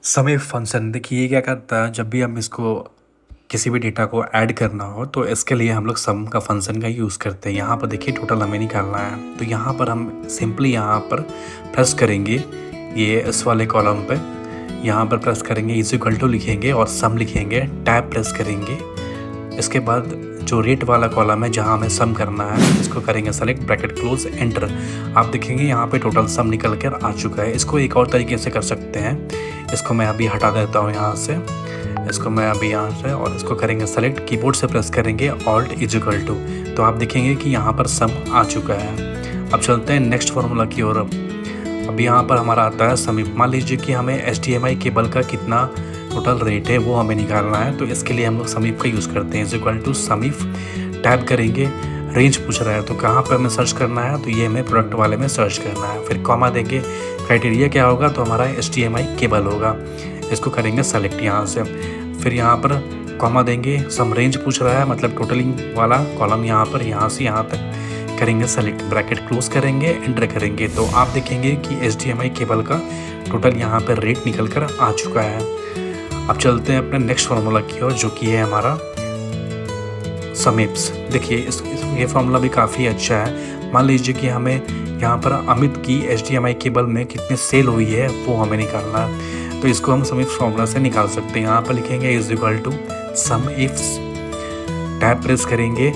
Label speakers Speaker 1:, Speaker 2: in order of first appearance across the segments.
Speaker 1: समय फंक्शन देखिए ये क्या करता है, जब भी हम इसको किसी भी डेटा को ऐड करना हो तो इसके लिए हम लोग सम का फंक्शन का यूज़ करते हैं। यहाँ पर देखिए टोटल हमें निकालना है, तो यहाँ पर हम सिंपली यहाँ पर प्रेस करेंगे ये इस वाले कॉलम पे, यहाँ पर प्रेस करेंगे इज इक्वल टू लिखेंगे और सम लिखेंगे, टैब प्रेस करेंगे। इसके बाद जो रेट वाला कॉलम है जहाँ हमें सम करना है इसको करेंगे सेलेक्ट, ब्रैकेट क्लोज, एंटर। आप देखेंगे यहाँ पे टोटल सम निकल कर आ चुका है। इसको एक और तरीके से कर सकते हैं, इसको मैं अभी हटा देता हूँ यहाँ से, इसको मैं अभी यहाँ से, और इसको करेंगे सेलेक्ट, कीबोर्ड से प्रेस करेंगे ऑल्ट इज इक्वल टू, तो आप देखेंगे कि यहाँ पर सम आ चुका है। अब चलते हैं नेक्स्ट फार्मूला की ओर। अभी यहाँ पर हमारा आता है समीप। मान लीजिए कि हमें HDMI केबल का कितना टोटल रेट है वो हमें निकालना है, तो इसके लिए हम लोग समीप का यूज़ करते हैं। इज इक्वल टू समीप, टैब करेंगे, रेंज पूछ रहा है तो कहाँ पर हमें सर्च करना है, तो ये हमें प्रोडक्ट वाले में सर्च करना है। फिर कॉमा देंगे, क्राइटेरिया क्या होगा, तो हमारा HDMI केबल होगा। इसको करेंगे सेलेक्ट यहाँ से, फिर यहाँ पर कॉमा देंगे, सम रेंज पूछ रहा है मतलब टोटलिंग वाला कॉलम यहाँ पर, यहाँ से यहाँ तक करेंगे सेलेक्ट, ब्रैकेट क्लोज करेंगे, एंटर करेंगे, तो आप देखेंगे कि HDMI केबल का टोटल यहाँ पर रेट निकल कर आ चुका है। अब चलते हैं अपने नेक्स्ट फार्मूला की ओर, जो कि है हमारा समीप्स। देखिए ये फार्मूला भी काफ़ी अच्छा है। मान लीजिए कि हमें यहाँ पर अमित की HDMI केबल में कितनी सेल हुई है वो हमें निकालना है, तो इसको हम समीप्स फार्मूला से निकाल सकते हैं। यहाँ पर लिखेंगे is equal to sum ifs, tab press करेंगे,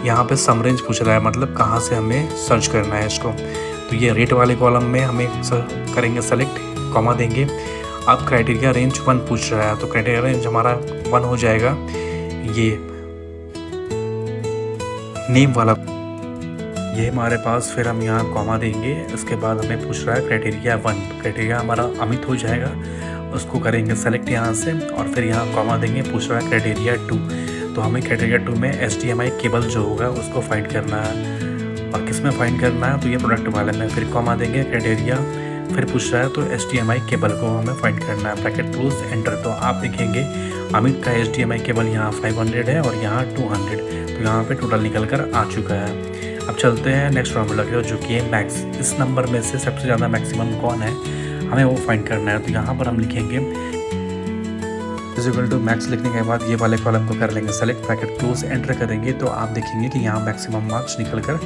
Speaker 1: यहाँ पे सम रेंज पूछ रहा है मतलब कहाँ से हमें सर्च करना है इसको, तो ये रेट वाले कॉलम में हमें करेंगे सेलेक्ट, कॉमा देंगे। अब क्राइटेरिया रेंज 1 पूछ रहा है, तो क्राइटेरिया रेंज हमारा 1 हो जाएगा, ये नेम वाला ये हमारे पास। फिर हम यहाँ कॉमा देंगे, इसके बाद हमें पूछ रहा है क्राइटेरिया 1, क्राइटेरिया हमारा अमित हो जाएगा, उसको करेंगे सेलेक्ट यहाँ से, और फिर यहाँ कॉमा देंगे, पूछ रहा है क्राइटेरिया 2, तो हमें क्राइटेरिया 2 में HDMI केबल जो होगा उसको फाइंड करना है, और किस में फाइंड करना है, तो ये प्रोडक्ट वाले में। फिर कॉमा देंगे क्राइटेरिया, फिर पूछ रहा है तो HDMI केबल को हमें फाइंड करना है, ब्रैकेट क्लोज, एंटर। तो आप देखेंगे अमित का HDMI केबल यहाँ 500 है और यहाँ 200, तो यहाँ पे टोटल निकल कर आ चुका है। अब चलते हैं नेक्स्ट फार्मूला की ओर, जो कि है मैक्स। इस नंबर में से सबसे ज़्यादा मैक्सिमम कौन है हमें वो फाइंड करना है, तो यहाँ पर हम लिखेंगे इज इक्वल टू मैक्स। लिखने के बाद ये वाले कॉलम को कर लेंगे सेलेक्ट, ब्रैकेट क्लोज, एंटर करेंगे, तो आप देखेंगे कि यहाँ मैक्सिमम मार्क्स निकल कर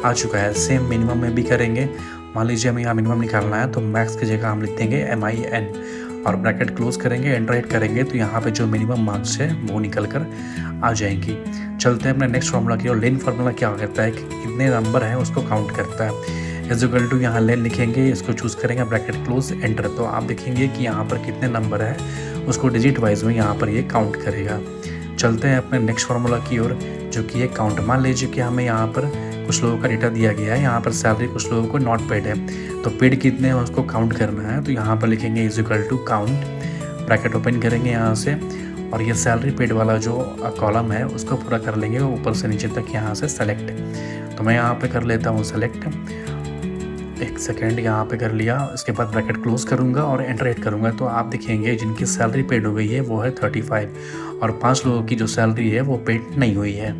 Speaker 1: आ चुका है। सेम मिनिमम में भी करेंगे। मान लीजिए हमें यहाँ मिनिमम निकालना है, तो मैक्स की जगह हम लिख देंगे MIN और ब्रैकेट क्लोज करेंगे, एंटर हिट करेंगे, तो यहाँ पे जो मिनिमम मार्क्स है वो निकल कर आ जाएंगी। चलते हैं अपने नेक्स्ट फार्मूला की और लेन फार्मूला क्या करता है कि कितने नंबर हैं उसको काउंट करता है। इज इक्वल टू यहाँ लेन लिखेंगे, इसको चूज़ करेंगे, ब्रैकेट क्लोज, एंटर, तो आप देखेंगे कि यहाँ पर कितने नंबर है उसको डिजिट वाइज में यहाँ पर ये काउंट करेगा। चलते हैं अपने नेक्स्ट फार्मूला की ओर, जो कि है काउंट। मान लीजिए कि हमें यहाँ पर कुछ लोगों का डेटा दिया गया है, यहाँ पर सैलरी कुछ लोगों को नॉट पेड है, तो पेड कितने हैं उसको काउंट करना है, तो यहाँ पर लिखेंगे is equal to count, bracket open करेंगे यहाँ से, और ये सैलरी पेड वाला जो कॉलम है उसको पूरा कर लेंगे ऊपर से नीचे तक यहाँ से सेलेक्ट। तो मैं यहाँ पे कर लेता हूँ सेलेक्ट, एक सेकेंड यहाँ पे कर लिया, इसके बाद ब्रैकेट क्लोज करूँगा और एंटर हिट करूँगा, तो आप देखेंगे जिनकी सैलरी पेड हो गई है वो है 35, और 5 लोगों की जो सैलरी है वो पेड नहीं हुई है।